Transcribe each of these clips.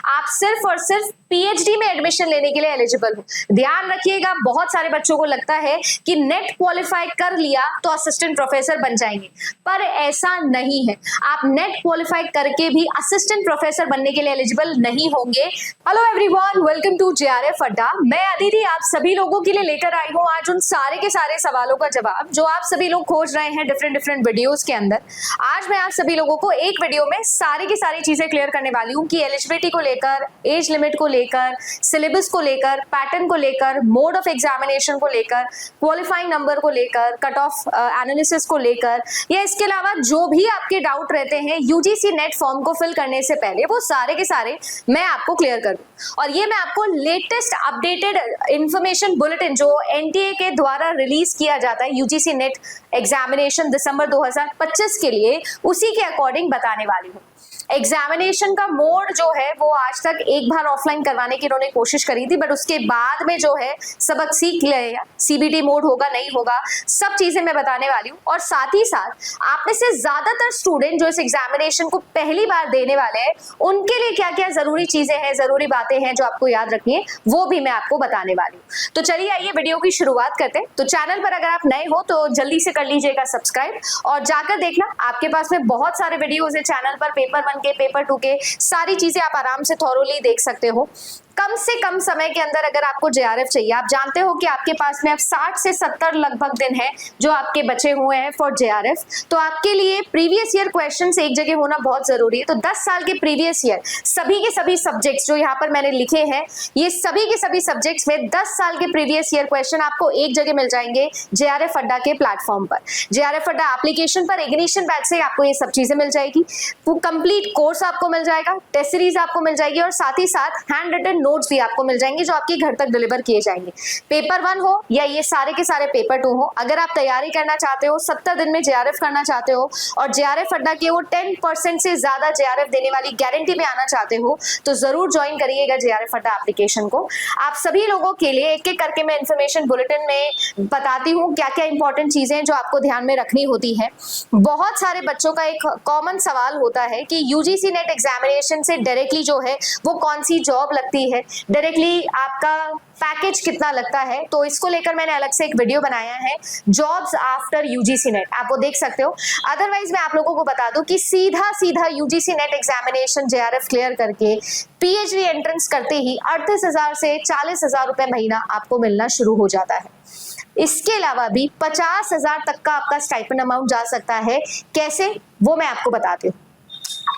आप सिर्फ और सिर्फ पीएचडी में एडमिशन लेने के लिए एलिजिबल हो। ध्यान रखिएगा, बहुत सारे बच्चों को लगता है कि नेट क्वालिफाई कर लिया तो असिस्टेंट प्रोफेसर बन जाएंगे, पर ऐसा नहीं है। आप नेट क्वालिफाई करके भी असिस्टेंट प्रोफेसर बनने के लिए एलिजिबल नहीं होंगे। Hello everyone, welcome to JRF Adda. मैं अदिति आप सभी लोगों के लिए लेकर आई हूँ आज उन सारे के सारे सवालों का जवाब जो आप सभी लोग खोज रहे हैं डिफरेंट वीडियोस के अंदर। आज मैं आप सभी लोगों को एक वीडियो में सारी की सारी चीजें क्लियर करने वाली हूँ कि एलिजिबिलिटी को लेकर, एज लिमिट को लेकर, सिलेबस को लेकर, पैटर्न को लेकर, मोड ऑफ एग्जामिनेशन को लेकर, क्वालिफाइंग नंबर को लेकर, कट ऑफ एनालिसिस को लेकर, या इसके अलावा जो भी आपके डाउट रहते हैं यूजीसी नेट फॉर्म को फिल करने से पहले, वो सारे के सारे मैं आपको क्लियर कर दूं। और ये मैं आपको लेटेस्ट अपडेटेड इंफॉर्मेशन बुलेटिन जो एनटीए के द्वारा रिलीज किया जाता है यूजीसी नेट एग्जामिनेशन दिसंबर 2025 के लिए, उसी के अकॉर्डिंग बताने वाली हूँ। एग्जामिनेशन का मोड जो है वो आज तक एक बार ऑफलाइन करवाने की इन्होंने कोशिश करी थी, बट उसके बाद में जो है सबक सीख लिया, सीबीटी मोड होगा नहीं होगा, सब चीजें मैं बताने वाली हूँ। और साथ ही साथ आप में से ज्यादातर स्टूडेंट जो इस एग्जामिनेशन को पहली बार देने वाले हैं, उनके लिए क्या क्या जरूरी चीजें हैं, जरूरी बातें हैं जो आपको याद रखनी है, वो भी मैं आपको बताने वाली हूँ। तो चलिए आइए वीडियो की शुरुआत करते हैं। तो चैनल पर अगर आप नए हो तो जल्दी से कर लीजिएगा सब्सक्राइब और जाकर देखना, आपके पास में बहुत सारे वीडियोज है चैनल पर, पेपर 1 के, पेपर 2 के, सारी चीजें आप आराम से थॉरोली देख सकते हो। कम से कम समय के अंदर अगर आपको जेआरएफ चाहिए, आप जानते हो कि आपके पास में अब 60 से 70 लगभग दिन है जो आपके बचे हुए हैं फॉर जेआरएफ, तो आपके लिए प्रीवियस ईयर क्वेश्चंस एक जगह होना बहुत जरूरी है। तो 10 साल के प्रीवियस ईयर सभी के सभी सब्जेक्ट्स जो यहाँ पर मैंने लिखे हैं, ये सभी के सभी सब्जेक्ट्स में 10 साल के प्रीवियस ईयर क्वेश्चन आपको एक जगह मिल जाएंगे जेआरएफ अड्डा के प्लेटफॉर्म पर। जेआरएफ अड्डा एप्लीकेशन पर इग्निशन बैच से आपको ये सब चीजें मिल जाएगी, कंप्लीट कोर्स आपको मिल जाएगा, टेस्ट सीरीज आपको मिल जाएगी और साथ ही साथ हैंड रिटन नोट्स भी आपको मिल जाएंगे जो आपके घर तक डिलीवर किए जाएंगे। पेपर 1 हो या ये सारे के सारे पेपर 2 हो, अगर आप तैयारी करना चाहते हो, 70 दिन में जेआरएफ करना चाहते हो और जेआरएफ अड्डा के वो 10% से ज्यादा जेआरएफ देने वाली गारंटी में आना चाहते हो, तो जरूर ज्वाइन करिएगा जेआरएफ अड्डा एप्लीकेशन को। आप सभी लोगों के लिए एक एक करके मैं इंफॉर्मेशन बुलेटिन में बताती हूँ क्या क्या इंपॉर्टेंट चीजें जो आपको ध्यान में रखनी होती है। बहुत सारे बच्चों का एक कॉमन सवाल होता है कि यूजीसी नेट एग्जामिनेशन से डायरेक्टली जो है वो कौन सी जॉब लगती है, डायरेक्टली आपका पैकेज कितना लगता है। तो इसको लेकर मैंने अलग से एक वीडियो बनाया है, जॉब्स आफ्टर यूजीसी नेट, आप वो देख सकते हो। अदरवाइज मैं आप लोगों को बता दूं कि सीधा UGC net examination JRF clear करके पीएचडी एंट्रेंस करते ही 38,000 से 40,000 रुपए महीना आपको मिलना शुरू हो जाता है। इसके अलावा भी 50,000 तक का आपका स्टाइपेंड अमाउंट जा सकता है। कैसे, वो मैं आपको बताती हूँ।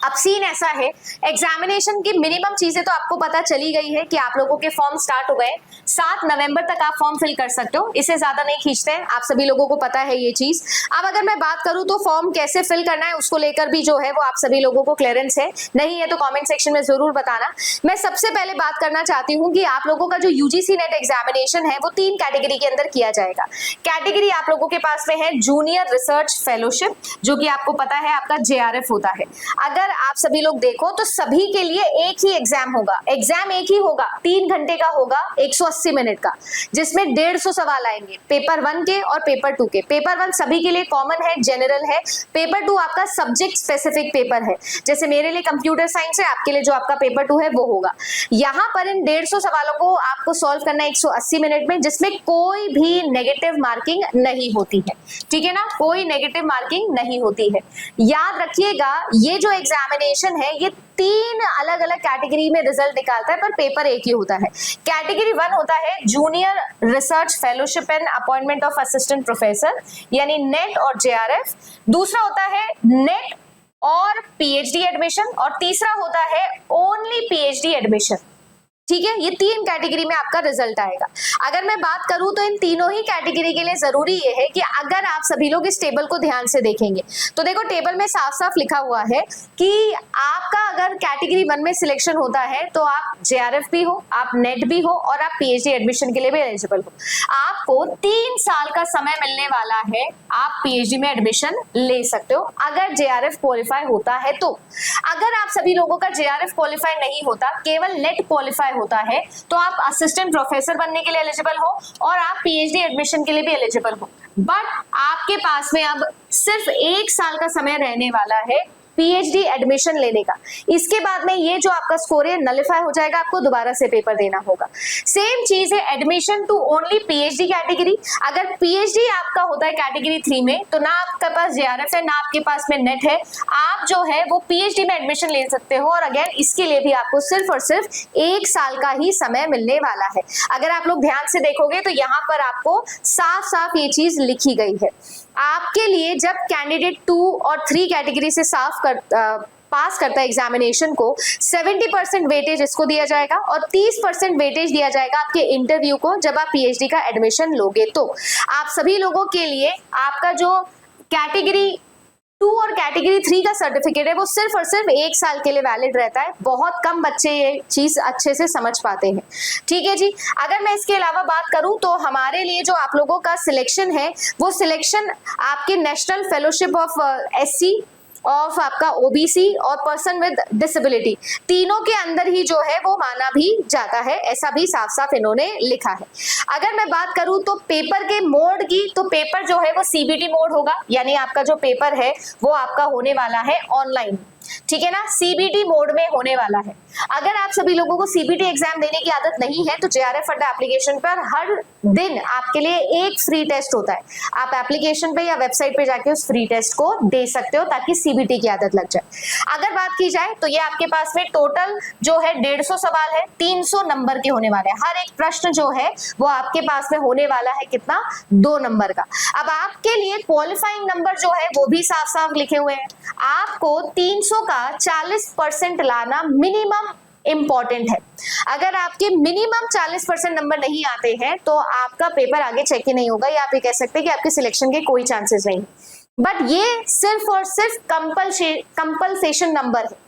अब सीन ऐसा है, एग्जामिनेशन की मिनिमम चीजें तो आपको पता चली गई है कि आप लोगों के फॉर्म स्टार्ट हो गए, 7 नवंबर तक आप फॉर्म फिल कर सकते हो, इससे ज्यादा नहीं खींचते हैं, आप सभी लोगों को पता है ये चीज। अब अगर मैं बात करूं तो फॉर्म कैसे फिल करना है उसको लेकर भी जो है वो आप सभी लोगों को क्लियरेंस है, नहीं है तो कॉमेंट सेक्शन में जरूर बताना। मैं सबसे पहले बात करना चाहती हूँ कि आप लोगों का जो यूजीसी नेट एग्जामिनेशन है वो 3 कैटेगरी के अंदर किया जाएगा। कैटेगरी आप लोगों के पास में है जूनियर रिसर्च फेलोशिप, जो कि आपको पता है आपका जेआरएफ होता है। अगर आप सभी लोग देखो तो सभी के लिए एक ही एग्जाम होगा, एग्जाम एक ही होगा, 3 घंटे का होगा, 180 मिनट का, जिसमें 150 सवाल आएंगे, पेपर 1 के और पेपर 2 के। पेपर 1 सभी के लिए कॉमन है, जनरल है। पेपर 2 आपका सब्जेक्ट स्पेसिफिक पेपर है, जैसे मेरे लिए कंप्यूटर साइंस है, आपके लिए जो आपका पेपर 2 है वो होगा। यहाँ पर इन 150 सवालों को आपको सॉल्व करना है 180 मिनट में, जिसमें कोई भी नेगेटिव मार्किंग नहीं होती है, ठीक है ना, कोई नेगेटिव मार्किंग नहीं होती है। याद रखिएगा ये जो एग्जामिनेशन है ये 3 अलग अलग कैटेगरी में रिजल्ट निकालता है, पर पेपर एक ही होता है। कैटेगरी 1 होता है junior research fellowship and appointment of assistant professor, यानी नेट और जेआरएफ। दूसरा होता है नेट और पीएचडी एडमिशन, और तीसरा होता है ओनली पीएचडी एडमिशन। ठीक है, ये 3 कैटेगरी में आपका रिजल्ट आएगा। अगर मैं बात करूं तो इन तीनों ही कैटेगरी के लिए जरूरी ये है कि अगर आप सभी लोग इस टेबल को ध्यान से देखेंगे तो देखो टेबल में साफ साफ लिखा हुआ है कि आपका अगर कैटेगरी 1 में सिलेक्शन होता है तो आप जेआरएफ भी हो, आप नेट भी हो और आप पीएचडी एडमिशन के लिए भी एलिजिबल हो। आपको 3 साल का समय मिलने वाला है, आप पीएचडी में एडमिशन ले सकते हो अगर जेआरएफ क्वालिफाई होता है तो। अगर आप सभी लोगों का जेआरएफ क्वालिफाई नहीं होता, केवल नेट क्वालिफाई होता है, तो आप असिस्टेंट प्रोफेसर बनने के लिए एलिजिबल हो और आप पीएचडी एडमिशन के लिए भी एलिजिबल हो। बट आपके पास में अब सिर्फ 1 साल का समय रहने वाला है पीएचडी एडमिशन लेने का। इसके बाद में ये जो आपका स्कोर है नलिफाई हो जाएगा, आपको दोबारा से पेपर देना होगा। सेम चीज है admission to only PhD category. अगर पीएचडी आपका होता है कैटेगरी 3 में तो ना आपके पास जेआरएफ है ना आपके पास में नेट है, आप जो है वो पीएचडी में एडमिशन ले सकते हो। और अगेन इसके लिए भी आपको सिर्फ और सिर्फ 1 साल का ही समय मिलने वाला है। अगर आप लोग ध्यान से देखोगे तो यहाँ पर आपको साफ साफ ये चीज लिखी गई है आपके लिए। जब कैंडिडेट 2 और 3 कैटेगरी से पास करता है एग्जामिनेशन को, 70% वेटेज इसको दिया जाएगा और 30% वेटेज दिया जाएगा आपके इंटरव्यू को जब आप पीएचडी का एडमिशन लोगे। तो आप सभी लोगों के लिए आपका जो कैटेगरी 2 और कैटेगरी 3 का सर्टिफिकेट है वो सिर्फ और सिर्फ 1 साल के लिए वैलिड रहता है। बहुत कम बच्चे ये चीज अच्छे से समझ पाते हैं। ठीक है जी। अगर मैं इसके अलावा बात करूं तो हमारे लिए जो आप लोगों का सिलेक्शन है वो सिलेक्शन आपके national fellowship of SC, of आपका ओबीसी और पर्सन विद डिसेबिलिटी, तीनों के अंदर ही जो है वो माना भी जाता है, ऐसा भी साफ साफ इन्होंने लिखा है। अगर मैं बात करूं तो पेपर के मोड की, तो पेपर जो है वो सीबीटी मोड होगा, यानी आपका जो पेपर है वो आपका होने वाला है ऑनलाइन। ठीक है ना, सीबीटी मोड में होने वाला है। अगर आप सभी लोगों को सीबीटी एग्जाम देने की आदत नहीं है तो जेआरएफ अड्डा एप्लीकेशन पर हर दिन आपके लिए एक फ्री टेस्ट होता है। आप एप्लीकेशन पे या वेबसाइट पे जाके उस फ्री टेस्ट को दे सकते हो ताकि सीबीटी की आदत लग जाए। अगर बात की जाए तो ये आपके पास में टोटल जो है 150 सवाल है, 300 नंबर के होने वाले हैं। हर एक प्रश्न जो है वो आपके पास में होने वाला है कितना, 2 नंबर का। अब आपके लिए क्वालिफाइंग नंबर जो है वो भी साफ साफ लिखे हुए हैं। आपको 300 का 40% लाना मिनिमम इंपॉर्टेंट है। अगर आपके मिनिमम 40% नंबर नहीं आते हैं तो आपका पेपर आगे चेक ही नहीं होगा, या आप ये कह सकते हैं कि आपके सिलेक्शन के कोई चांसेस नहीं। बट ये सिर्फ और सिर्फ कंपल्सेशन नंबर है,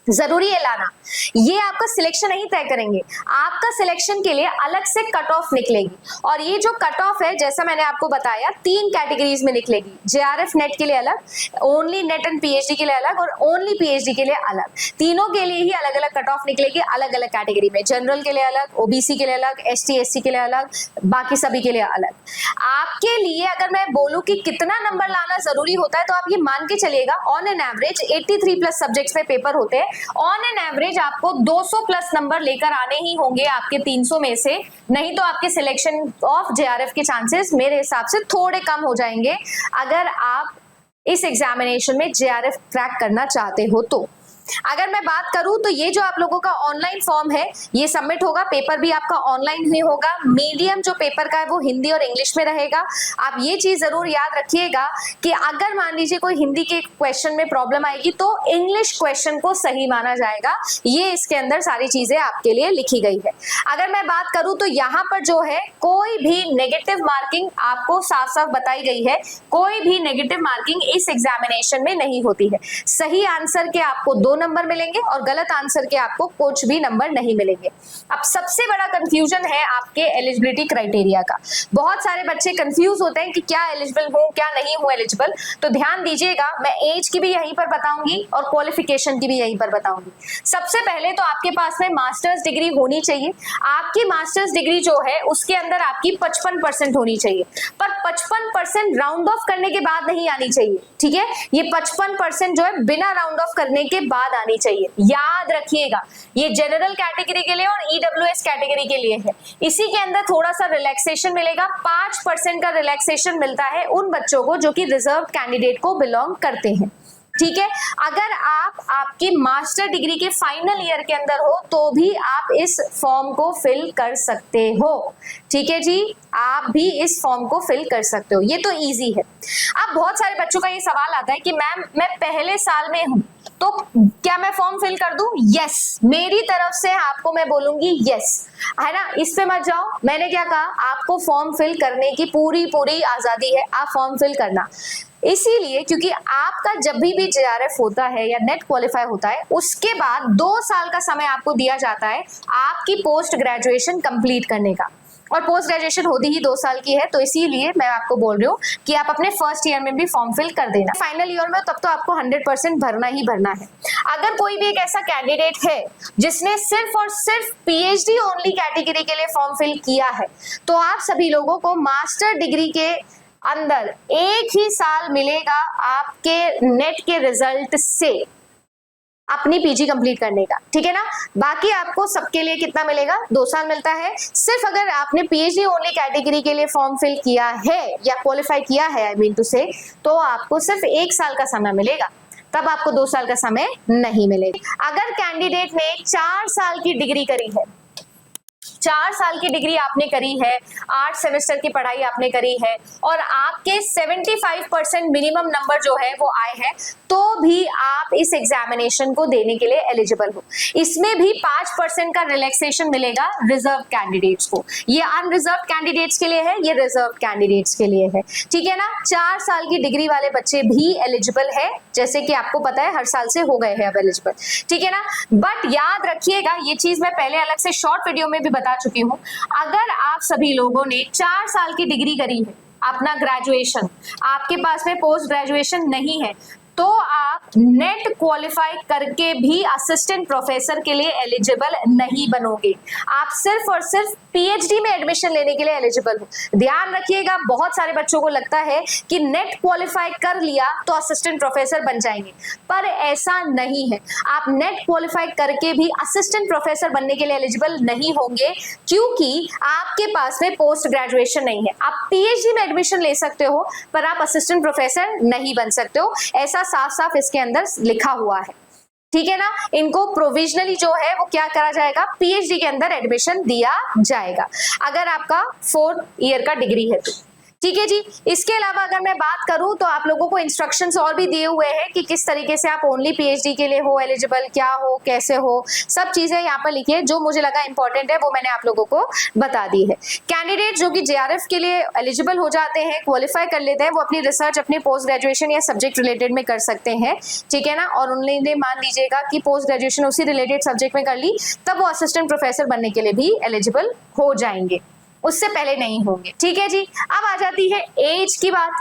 जरूरी है लाना। ये आपका सिलेक्शन नहीं तय करेंगे, आपका सिलेक्शन के लिए अलग से कट ऑफ निकलेगी। और ये जो कट ऑफ है जैसा मैंने आपको बताया 3 कैटेगरीज में निकलेगी। जेआरएफ नेट के लिए अलग, ओनली नेट एंड पीएचडी के लिए अलग और ओनली पीएचडी के लिए अलग। तीनों के लिए ही अलग अलग कट ऑफ निकलेगी, अलग अलग कैटेगरी में। जनरल के लिए अलग, ओबीसी के लिए अलग, एसटी एससी के लिए अलग, बाकी सभी के लिए अलग। आपके लिए अगर मैं बोलूं कि कितना नंबर लाना जरूरी होता है तो आप ये मान के चलिएगा on an average 83 plus subjects में पेपर होते हैं। ऑन एन एवरेज आपको 200 प्लस नंबर लेकर आने ही होंगे आपके 300 में से, नहीं तो आपके सिलेक्शन ऑफ जेआरएफ के चांसेस मेरे हिसाब से थोड़े कम हो जाएंगे अगर आप इस एग्जामिनेशन में जेआरएफ क्रैक करना चाहते हो तो। अगर मैं बात करूं तो ये जो आप लोगों का ऑनलाइन फॉर्म है ये सबमिट होगा, पेपर भी आपका ऑनलाइन ही होगा। मीडियम जो पेपर का है वो हिंदी और इंग्लिश में रहेगा। आप ये चीज जरूर याद रखिएगा कि अगर मान लीजिए कोई हिंदी के क्वेश्चन में प्रॉब्लम आएगी तो इंग्लिश क्वेश्चन को सही माना जाएगा। ये इसके अंदर सारी चीजें आपके लिए लिखी गई है। अगर मैं बात करूं तो यहाँ पर जो है कोई भी नेगेटिव मार्किंग आपको साफ साफ बताई गई है, कोई भी नेगेटिव मार्किंग इस एग्जामिनेशन में नहीं होती है। सही आंसर के आपको 2 नंबर मिलेंगे और गलत आंसर के आपको कुछ भी नंबर नहीं मिलेंगे। अब सबसे बड़ा कंफ्यूजन है आपके एलिजिबिलिटी क्राइटेरिया का। बहुत सारे बच्चे कंफ्यूज होते हैं कि क्या एलिजिबल हूं क्या नहीं हूं एलिजिबल। तो ध्यान दीजिएगा, मैं एज की भी यहीं पर बताऊंगी और क्वालिफिकेशन की भी यहीं पर बताऊंगी। सबसे पहले तो आपके पास में मास्टर्स डिग्री होनी चाहिए। आपकी मास्टर्स डिग्री जो है उसके अंदर आपकी 55% होनी चाहिए, पर 55% राउंड ऑफ करने के बाद नहीं आनी चाहिए। ठीक है, ये 55% जो है बिना राउंड ऑफ करने के बाद आनी चाहिए। याद रखिएगा, ये जनरल कैटेगरी के लिए और ईडब्ल्यूएस कैटेगरी के लिए है। इसी के अंदर थोड़ा सा रिलैक्सेशन मिलेगा, 5% का रिलैक्सेशन मिलता है उन बच्चों को जो कि रिजर्व कैंडिडेट को बिलोंग करते हैं। ठीक है, अगर आप आपकी मास्टर डिग्री के फाइनल ईयर के अंदर हो तो भी आप इस फॉर्म को फिल कर सकते हो। ठीक है जी, आप भी इस फॉर्म को फिल कर सकते हो, ये तो इजी है। अब बहुत सारे बच्चों का ये सवाल आता है कि मैम मैं पहले साल में हूं तो क्या मैं फॉर्म फिल कर दूं? यस, मेरी तरफ से आपको मैं बोलूंगी यस, है ना। इस पे मत जाओ, मैंने क्या कहा, आपको फॉर्म फिल करने की पूरी आजादी है, आप फॉर्म फिल करना। इसीलिए क्योंकि आपका जब भी जेआरएफ होता है या नेट क्वालिफाई होता है उसके बाद 2 साल का समय आपको दिया जाता है आपकी पोस्ट ग्रेजुएशन कंप्लीट करने का, और पोस्ट ग्रेजुएशन होती ही 2 साल की है। तो इसीलिए मैं आपको बोल रही हूँ कि आप अपने फर्स्ट ईयर में भी फॉर्म फिल कर देना। फाइनल ईयर में तब तो आपको 100% भरना ही भरना है। अगर कोई भी एक ऐसा कैंडिडेट है जिसने सिर्फ और सिर्फ पीएचडी ओनली कैटेगरी के लिए फॉर्म फिल किया है तो आप सभी लोगों को मास्टर डिग्री के अंदर एक ही साल मिलेगा आपके नेट के रिजल्ट से अपनी पीजी कंप्लीट करने का, ठीक है ना। बाकी आपको सबके लिए कितना मिलेगा, 2 साल मिलता है। सिर्फ अगर आपने पीएचडी ओनली कैटेगरी के लिए फॉर्म फिल किया है या क्वालिफाई किया है, आई मीन टू से, तो आपको सिर्फ 1 साल का समय मिलेगा, तब आपको 2 साल का समय नहीं मिलेगा। अगर कैंडिडेट ने 4 साल की डिग्री करी है, 4 साल की डिग्री आपने करी है, 8 सेमेस्टर की पढ़ाई आपने करी है और आपके 75% मिनिमम नंबर जो है वो आए हैं, तो भी आप इस एग्जामिनेशन को देने के लिए एलिजिबल हो। इसमें भी 5% का रिलैक्सेशन मिलेगा रिजर्व कैंडिडेट्स को। ये अनरिजर्व कैंडिडेट्स के लिए है, ये रिजर्व कैंडिडेट्स के लिए है, ठीक है ना। 4 साल की डिग्री वाले बच्चे भी एलिजिबल है, जैसे कि आपको पता है हर साल से हो गए हैं अब एलिजिबल, ठीक है ना। बट याद रखिएगा, ये चीज मैं पहले अलग से शॉर्ट वीडियो में भी बता चुकी हूं, अगर आप सभी लोगों ने 4 साल की डिग्री करी है, अपना ग्रेजुएशन, आपके पास में पोस्ट ग्रेजुएशन नहीं है, तो आप नेट क्वालिफाई करके भी असिस्टेंट प्रोफेसर के लिए एलिजिबल नहीं बनोगे। आप सिर्फ और सिर्फ पीएचडी में एडमिशन लेने के लिए एलिजिबल हो। ध्यान रखिएगा, बहुत सारे बच्चों को लगता है कि नेट क्वालिफाई कर लिया तो असिस्टेंट प्रोफेसर बन जाएंगे, पर ऐसा नहीं है। आप नेट क्वालिफाई करके भी असिस्टेंट प्रोफेसर बनने के लिए एलिजिबल नहीं होंगे, क्योंकि आपके पास में पोस्ट ग्रेजुएशन नहीं है। आप पीएचडी में एडमिशन ले सकते हो, पर आप असिस्टेंट प्रोफेसर नहीं बन सकते हो, ऐसा साफ साफ इसके अंदर लिखा हुआ है, ठीक है ना। इनको प्रोविजनली जो है वो क्या करा जाएगा, पीएचडी के अंदर एडमिशन दिया जाएगा अगर आपका 4th ईयर का डिग्री है तो, ठीक है जी। इसके अलावा अगर मैं बात करूं तो आप लोगों को इंस्ट्रक्शंस और भी दिए हुए हैं कि किस तरीके से आप ओनली पीएचडी के लिए हो एलिजिबल, क्या हो, कैसे हो, सब चीजें यहाँ पर लिखिए। जो मुझे लगा इंपॉर्टेंट है वो मैंने आप लोगों को बता दी है। कैंडिडेट जो कि जेआरएफ के लिए एलिजिबल हो जाते हैं, क्वालिफाई कर लेते हैं, वो अपनी रिसर्च अपने पोस्ट ग्रेजुएशन या सब्जेक्ट रिलेटेड में कर सकते हैं, ठीक है ना। और उन्होंने मान लीजिएगा कि पोस्ट ग्रेजुएशन उसी रिलेटेड सब्जेक्ट में कर ली, तब वो असिस्टेंट प्रोफेसर बनने के लिए भी एलिजिबल हो जाएंगे, उससे पहले नहीं होंगे, ठीक है जी। अब आ जाती है एज की बात,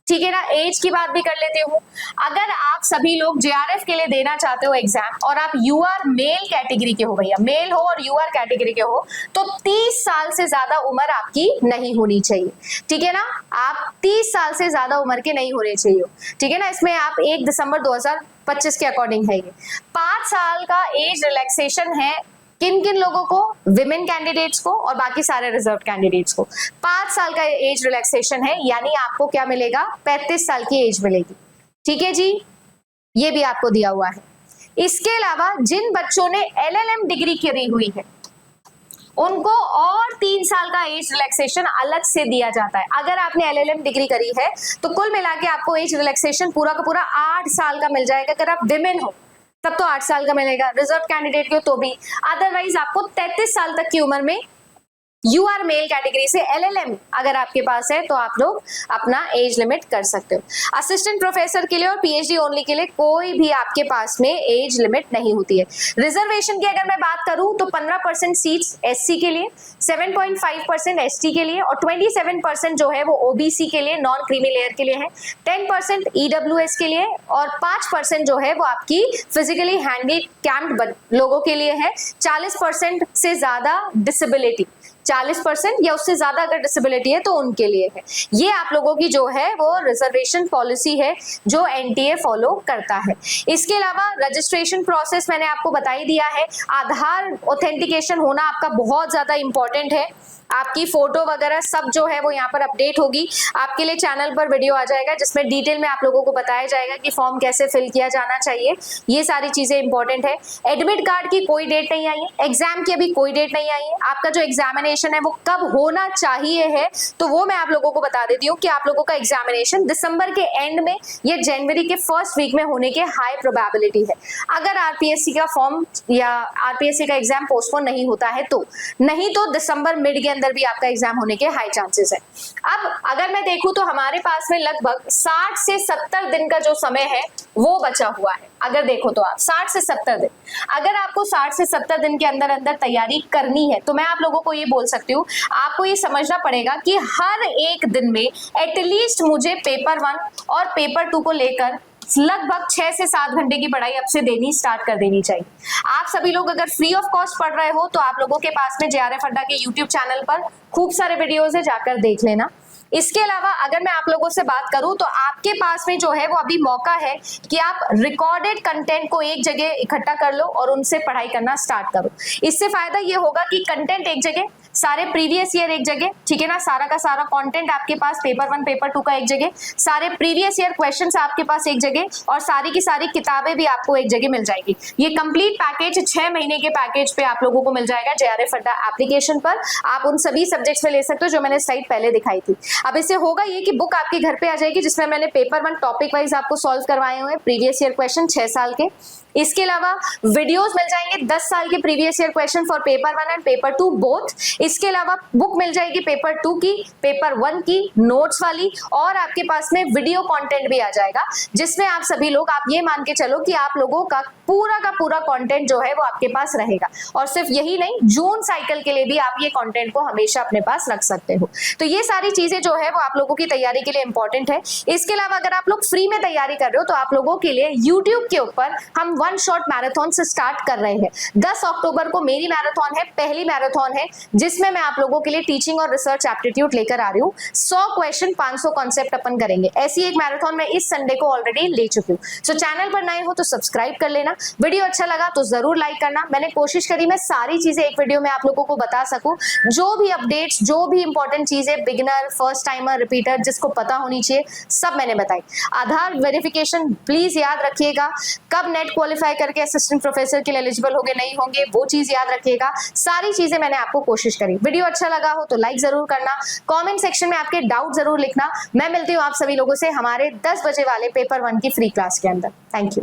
ठीक है ना। एज की बात भी कर लेते हो। अगर आप सभी लोग जेआरएफ के लिए देना चाहते हो एग्जाम और आप यूआर मेल कैटेगरी के हो, भैया मेल हो और यूआर कैटेगरी के हो, तो 30 साल से ज्यादा उम्र आपकी नहीं होनी चाहिए, ठीक है ना। आप 30 साल से ज्यादा उम्र के नहीं होने चाहिए, ठीक है ना। इसमें आप 1 दिसंबर 2025 के अकॉर्डिंग है ये। 5 साल का एज रिलैक्सेशन है किन किन लोगों को, विमेन कैंडिडेट्स को और बाकी सारे रिजर्व कैंडिडेट्स को 5 साल का एज रिलैक्सेशन है, यानी आपको क्या मिलेगा, 35 साल की एज मिलेगी, ठीक है जी। ये भी आपको दिया हुआ है। इसके अलावा जिन बच्चों ने एलएलएम डिग्री करी हुई है उनको और 3 साल का एज रिलैक्सेशन अलग से दिया जाता है। अगर आपने एलएलएम डिग्री करी है तो कुल मिला के आपको एज रिलैक्सेशन पूरा का पूरा 8 साल का मिल जाएगा। अगर आप विमेन हो तब तो 8 साल का मिलेगा, रिजर्व कैंडिडेट के तो भी। अदरवाइज आपको 33 साल तक की उम्र में यूआर मेल कैटेगरी से एलएलएम अगर आपके पास है तो आप लोग अपना एज लिमिट कर सकते हो। असिस्टेंट प्रोफेसर के लिए और पीएचडी ओनली के लिए कोई भी आपके पास में एज लिमिट नहीं होती है। रिजर्वेशन की अगर मैं बात करूं तो 15% सीट्स एससी के लिए, 7.5% एसटी के लिए और 27% जो है वो ओबीसी के लिए, नॉन क्रीमी लेयर के लिए है, 10% ईडब्ल्यूएस के लिए और 5% जो है वो आपकी फिजिकली हैंडीकैप्ड लोगों के लिए है। 40% से ज्यादा डिसेबिलिटी, 40% या उससे ज्यादा अगर डिसेबिलिटी है तो उनके लिए है। ये आप लोगों की जो है वो रिजर्वेशन पॉलिसी है जो एनटीए फॉलो करता है। इसके अलावा रजिस्ट्रेशन प्रोसेस मैंने आपको बता ही दिया है। आधार ऑथेंटिकेशन होना आपका बहुत ज्यादा इंपॉर्टेंट है। आपकी फोटो वगैरह सब जो है वो यहाँ पर अपडेट होगी। आपके लिए चैनल पर वीडियो आ जाएगा जिसमें डिटेल में आप लोगों को बताया जाएगा कि फॉर्म कैसे फिल किया जाना चाहिए। ये सारी चीजें इंपॉर्टेंट है। एडमिट कार्ड की कोई डेट नहीं आई है, एग्जाम की अभी कोई डेट नहीं आई है। आपका जो एग्जामिनेशन है वो कब होना चाहिए है तो वो मैं आप लोगों को बता देती हूँ कि आप लोगों का एग्जामिनेशन दिसंबर के एंड में या जनवरी के फर्स्ट वीक में होने के हाई प्रोबेबिलिटी है, अगर आरपीएससी का फॉर्म या आरपीएससी का एग्जाम पोस्टपोन नहीं होता है तो। नहीं तो दिसंबर मिड के अंदर भी आपका एग्जाम होने के हाई चांसेस है। अब अगर मैं देखूं तो हमारे पास में लगभग 60 से 70 दिन का जो समय है वो बचा हुआ है। अगर देखो तो आप 60 से 70 दिन, अगर आपको 60 से 70 दिन के अंदर अंदर तैयारी करनी है तो मैं आप लोगों को ये बोल सकती हूँ, आपको ये समझना पड़ेगा कि हर एक दिन में एटलीस्ट मुझे पेपर 1 और पेपर 2 को लेकर लगभग 6 से 7 घंटे की पढ़ाई अब से देनी स्टार्ट कर देनी चाहिए। आप सभी लोग अगर फ्री ऑफ कॉस्ट पढ़ रहे हो तो आप लोगों के पास में जेआरएफ अड्डा के यूट्यूब चैनल पर खूब सारे वीडियोस है, जाकर देख लेना। इसके अलावा अगर मैं आप लोगों से बात करूं तो आपके पास में जो है वो अभी मौका है कि आप रिकॉर्डेड कंटेंट को एक जगह इकट्ठा कर लो और उनसे पढ़ाई करना स्टार्ट करो। इससे फायदा ये होगा कि कंटेंट एक जगह, सारे प्रीवियस ईयर एक जगह, ठीक है ना, सारा का सारा कंटेंट आपके पास, पेपर 1 पेपर 2 का एक जगह, सारे प्रीवियस ईयर क्वेश्चंस आपके पास एक जगह और सारी की सारी किताबें भी आपको एक जगह मिल जाएगी। ये कंप्लीट पैकेज 6 महीने के पैकेज पे आप लोगों को मिल जाएगा JRF अड्डा एप्लीकेशन पर। आप उन सभी सब्जेक्ट्स में ले सकते हो जो मैंने स्लाइड पहले दिखाई थी। अब इससे होगा ये कि बुक आपके घर पे आ जाएगी जिसमें मैंने पेपर 1 टॉपिक वाइज आपको सॉल्व करवाए हुए प्रीवियस ईयर क्वेश्चन 6 साल के। इसके अलावा वीडियोस मिल जाएंगे 10 साल के previous year question for paper 1 and paper 2 both. इसके अलावा बुक मिल जाएगी पेपर 2 की, पेपर 1 की नोट्स वाली, और आपके पास में वीडियो कंटेंट भी आ जाएगा जिसमें आप सभी लोग, आप ये मान के चलो कि आप लोगों का पूरा कंटेंट जो है वो आपके पास रहेगा। और सिर्फ यही नहीं, जून साइकिल के लिए भी आप ये कंटेंट को हमेशा अपने पास रख सकते हो। तो ये सारी चीजें जो है वो आप लोगों की तैयारी के लिए इंपॉर्टेंट है। इसके अलावा अगर आप लोग फ्री में तैयारी कर रहे हो तो आप लोगों के लिए यूट्यूब के ऊपर हम 1 शॉट मैराथन से स्टार्ट कर रहे हैं। 10 अक्टूबर को मेरी मैराथन है, पहली मैराथन है जिसमें मैं आप लोगों के लिए टीचिंग और रिसर्च एप्टीट्यूड लेकर आ रही हूँ। 100 क्वेश्चन 500 कॉन्सेप्ट अपन करेंगे। ऐसी एक मैराथन मैं इस संडे को ऑलरेडी ले चुकी हूँ। सो चैनल पर नए हो तो सब्सक्राइब कर लेना, वीडियो अच्छा लगा तो जरूर लाइक करना। मैंने कोशिश करी मैं सारी चीजें एक वीडियो में आप लोगों को बता सकूं, जो भी अपडेट्स, जो भी इंपॉर्टेंट चीजें, बिगिनर, फर्स्ट टाइमर, रिपीटर, जिसको पता होनी चाहिए सब मैंने बताई। आधार वेरिफिकेशन प्लीज याद रखिएगा, कब नेट क्वालिफाई करके असिस्टेंट प्रोफेसर के लिए एलिजिबल होंगे नहीं होंगे वो चीज याद रखिएगा। सारी चीजें मैंने आपको कोशिश करी। वीडियो अच्छा लगा हो तो लाइक जरूर करना, कमेंट सेक्शन में आपके डाउट जरूर लिखना। मैं मिलती हूँ आप सभी लोगों से हमारे 10 बजे वाले पेपर 1 की फ्री क्लास के अंदर। Thank you.